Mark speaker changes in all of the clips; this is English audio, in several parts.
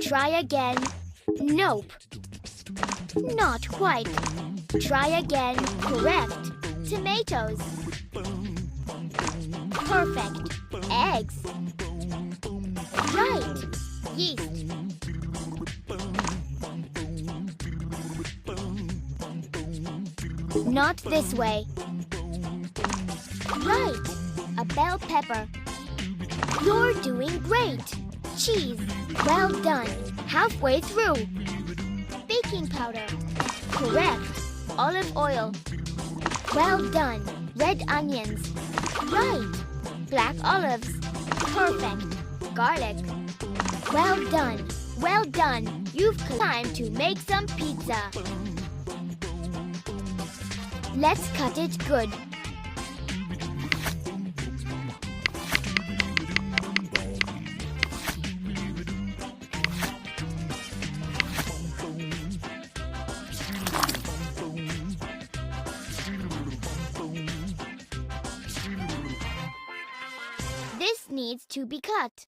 Speaker 1: Try again. Nope. Not quite. Try again. Correct. Tomatoes. Perfect. Eggs. Right. Yeast. Not this way. Right. A bell pepper. You're doing great. Cheese. Well done. Halfway through. Baking powder. Correct. Olive oil. Well done. Red onions. Right. Black olives. Perfect. Garlic. Well done. Well done. You've time to make some pizza. Let's cut it good. This needs to be cut.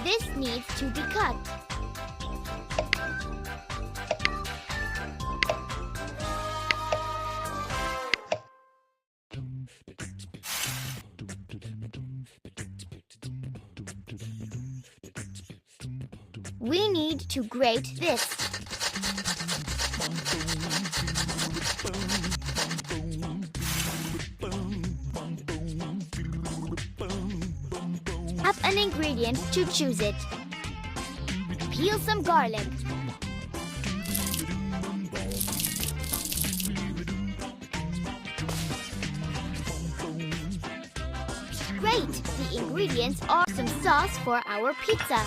Speaker 1: This needs to be cut. We need to grate this. Have an ingredient to choose it. Peel some garlic. Great! The ingredients are some sauce for our pizza.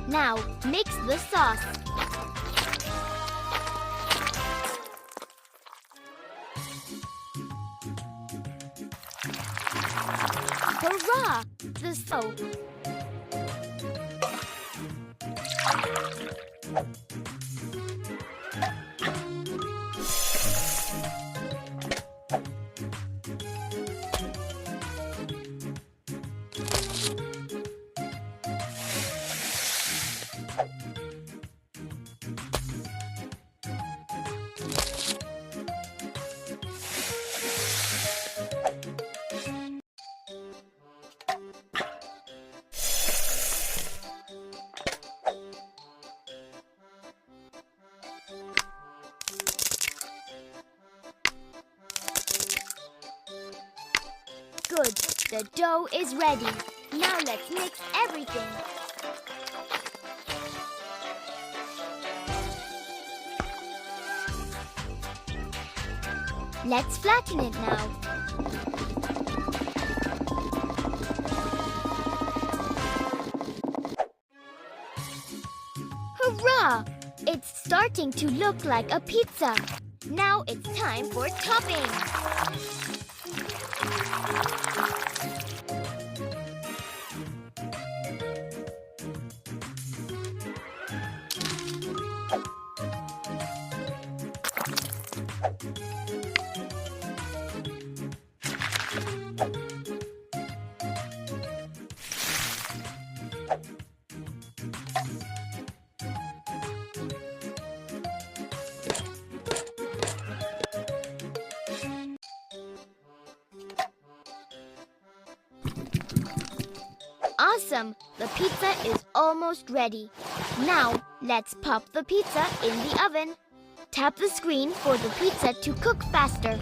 Speaker 1: Now, mix the sauce. Hurrah! The soap. Good. The dough is ready. Now let's mix everything. Let's flatten it now. Hurrah! It's starting to look like a pizza. Now it's time for toppings. Awesome! The pizza is almost ready. Now, let's pop the pizza in the oven. Tap the screen for the pizza to cook faster.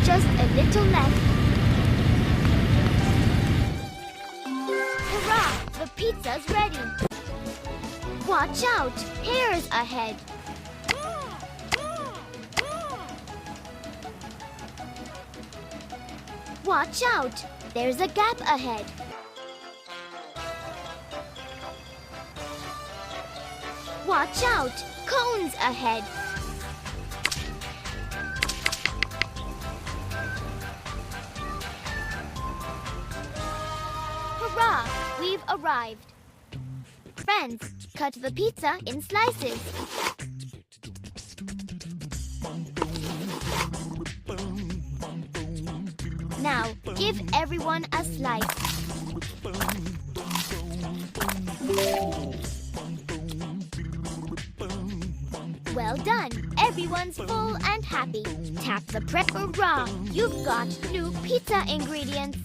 Speaker 1: Just a little left. Hurrah! The pizza's ready. Watch out! Hairs ahead. Watch out! There's a gap ahead. Watch out! Cones ahead. Hurrah! We've arrived. Friends, cut the pizza in slices. Now, give everyone a slice. Well done! Everyone's full and happy. Tap the prep. Hurrah! You've got new pizza ingredients.